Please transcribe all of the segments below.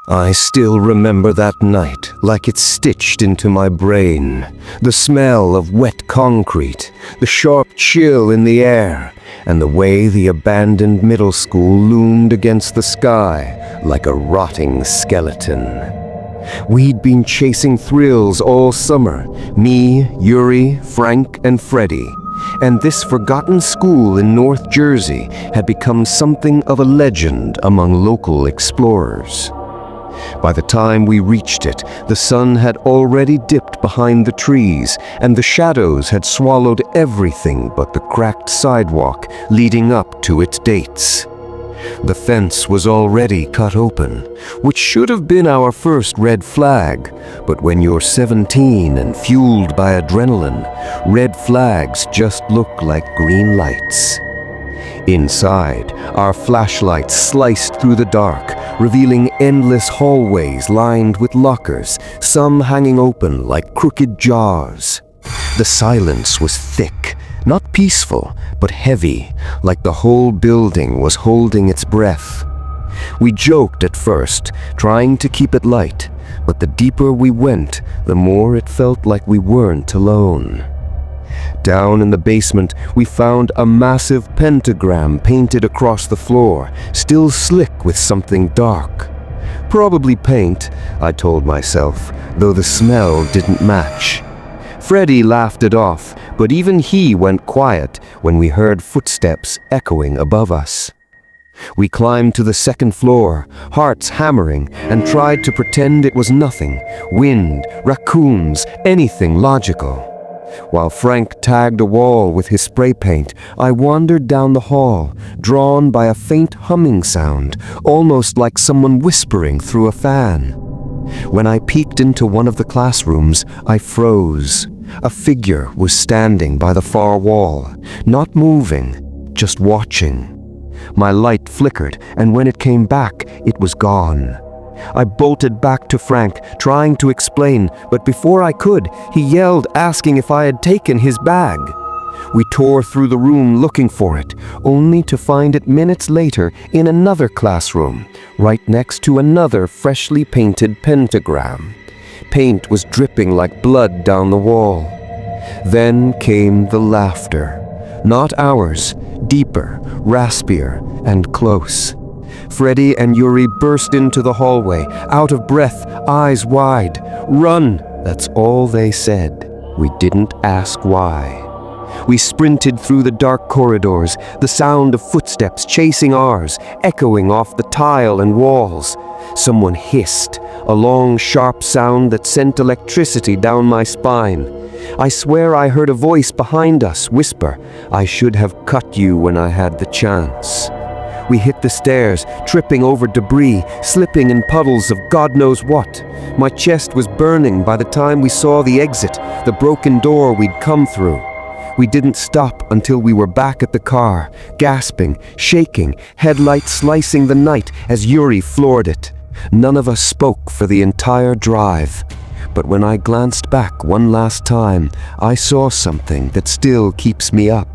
I still remember that night like it's stitched into my brain. The smell of wet concrete, the sharp chill in the air, and the way the abandoned middle school loomed against the sky like a rotting skeleton. We'd been chasing thrills all summer, me, Yuri, Frank, and Freddie. And this forgotten school in North Jersey had become something of a legend among local explorers. By the time we reached it, the sun had already dipped behind the trees, and the shadows had swallowed everything but the cracked sidewalk leading up to its dates. The fence was already cut open, which should have been our first red flag, but when you're 17 and fueled by adrenaline, red flags just look like green lights. Inside, our flashlights sliced through the dark, revealing endless hallways lined with lockers, some hanging open like crooked jaws. The silence was thick, not peaceful, but heavy, like the whole building was holding its breath. We joked at first, trying to keep it light, but the deeper we went, the more it felt like we weren't alone. Down in the basement, we found a massive pentagram painted across the floor, still slick with something dark. Probably paint, I told myself, though the smell didn't match. Freddie laughed it off, but even he went quiet when we heard footsteps echoing above us. We climbed to the second floor, hearts hammering, and tried to pretend it was nothing, wind, raccoons, anything logical. While Frank tagged a wall with his spray paint, I wandered down the hall, drawn by a faint humming sound, almost like someone whispering through a fan. When I peeked into one of the classrooms, I froze. A figure was standing by the far wall, not moving, just watching. My light flickered, and when it came back, it was gone. I bolted back to Frank, trying to explain, but before I could, he yelled, asking if I had taken his bag. We tore through the room looking for it, only to find it minutes later in another classroom, right next to another freshly painted pentagram. Paint was dripping like blood down the wall. Then came the laughter. Not ours, deeper, raspier, and close. Freddie and Yuri burst into the hallway, out of breath, eyes wide. "Run!" That's all they said. We didn't ask why. We sprinted through the dark corridors, the sound of footsteps chasing ours, echoing off the tile and walls. Someone hissed, a long, sharp sound that sent electricity down my spine. I swear I heard a voice behind us whisper, "I should have cut you when I had the chance." We hit the stairs, tripping over debris, slipping in puddles of God knows what. My chest was burning by the time we saw the exit, the broken door we'd come through. We didn't stop until we were back at the car, gasping, shaking, headlights slicing the night as Yuri floored it. None of us spoke for the entire drive. But when I glanced back one last time, I saw something that still keeps me up.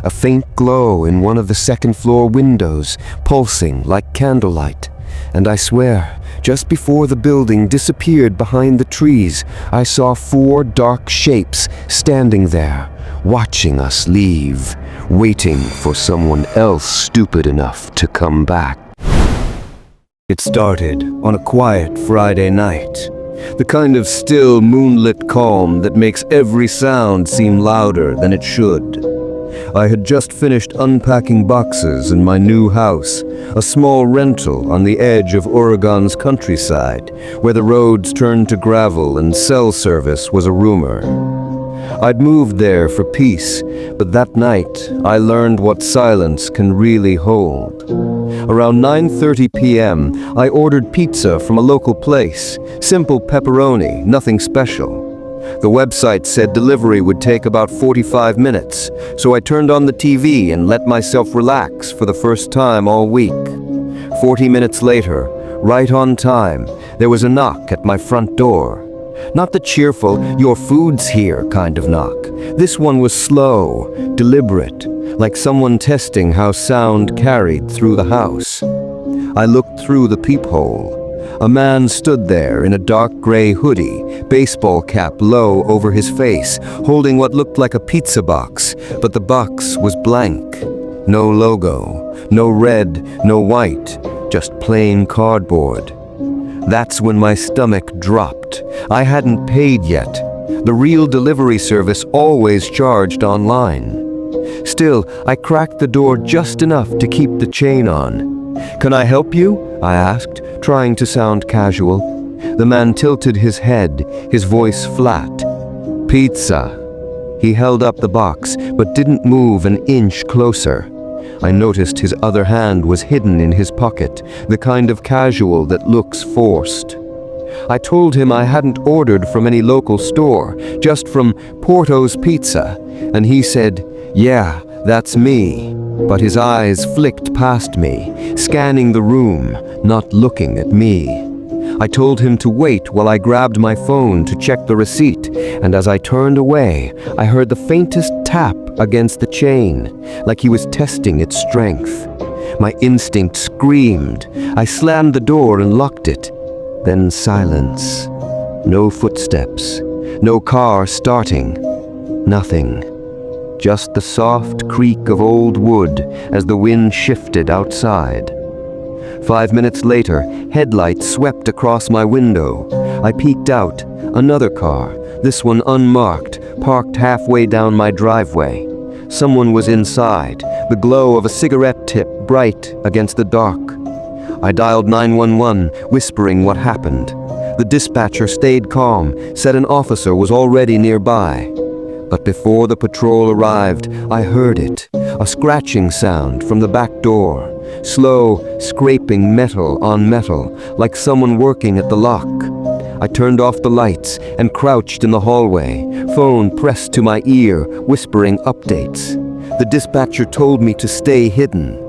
A faint glow in one of the second-floor windows, pulsing like candlelight. And I swear, just before the building disappeared behind the trees, I saw 4 dark shapes standing there, watching us leave, waiting for someone else stupid enough to come back. It started on a quiet Friday night. The kind of still moonlit calm that makes every sound seem louder than it should. I had just finished unpacking boxes in my new house, a small rental on the edge of Oregon's countryside, where the roads turned to gravel and cell service was a rumor. I'd moved there for peace, but that night I learned what silence can really hold. Around 9:30 p.m., I ordered pizza from a local place, simple pepperoni, nothing special. The website said delivery would take about 45 minutes, so I turned on the TV and let myself relax for the first time all week. 40 minutes later, right on time, there was a knock at my front door. Not the cheerful, "your food's here" kind of knock. This one was slow, deliberate, like someone testing how sound carried through the house. I looked through the peephole. A man stood there in a dark gray hoodie, baseball cap low over his face, holding what looked like a pizza box, but the box was blank. No logo, no red, no white, just plain cardboard. That's when my stomach dropped. I hadn't paid yet. The real delivery service always charged online. Still, I cracked the door just enough to keep the chain on. "Can I help you?" I asked, trying to sound casual. The man tilted his head, his voice flat. "Pizza." He held up the box, but didn't move an inch closer. I noticed his other hand was hidden in his pocket, the kind of casual that looks forced. I told him I hadn't ordered from any local store, just from Porto's Pizza, and he said, "Yeah, that's me." But his eyes flicked past me, scanning the room, not looking at me. I told him to wait while I grabbed my phone to check the receipt, and as I turned away, I heard the faintest tap against the chain, like he was testing its strength. My instinct screamed. I slammed the door and locked it. Then silence. No footsteps. No car starting. Nothing. Just the soft creak of old wood as the wind shifted outside. 5 minutes later, headlights swept across my window. I peeked out. Another car, this one unmarked, parked halfway down my driveway. Someone was inside, the glow of a cigarette tip bright against the dark. I dialed 911, whispering what happened. The dispatcher stayed calm, said an officer was already nearby. But before the patrol arrived, I heard it, a scratching sound from the back door, slow, scraping metal on metal, like someone working at the lock. I turned off the lights and crouched in the hallway, phone pressed to my ear, whispering updates. The dispatcher told me to stay hidden.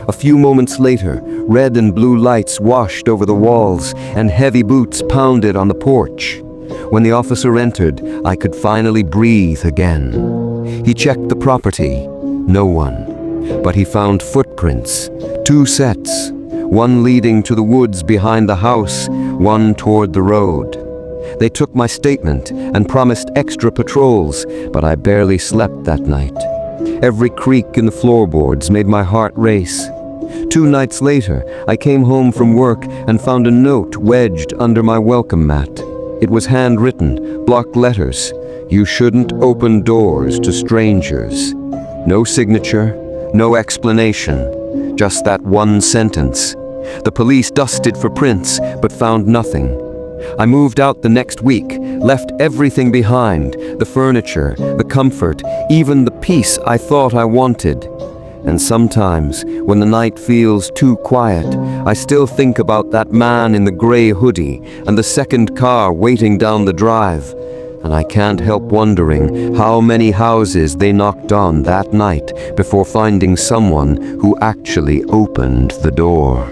A few moments later, red and blue lights washed over the walls, and heavy boots pounded on the porch. When the officer entered, I could finally breathe again. He checked the property. No one. But he found footprints. 2 sets. One leading to the woods behind the house, one toward the road. They took my statement and promised extra patrols, but I barely slept that night. Every creak in the floorboards made my heart race. 2 nights later, I came home from work and found a note wedged under my welcome mat. It was handwritten, block letters. "You shouldn't open doors to strangers." No signature, no explanation, just that one sentence. The police dusted for prints, but found nothing. I moved out the next week, left everything behind, the furniture, the comfort, even the peace I thought I wanted. And sometimes, when the night feels too quiet, I still think about that man in the gray hoodie and the second car waiting down the drive. And I can't help wondering how many houses they knocked on that night before finding someone who actually opened the door.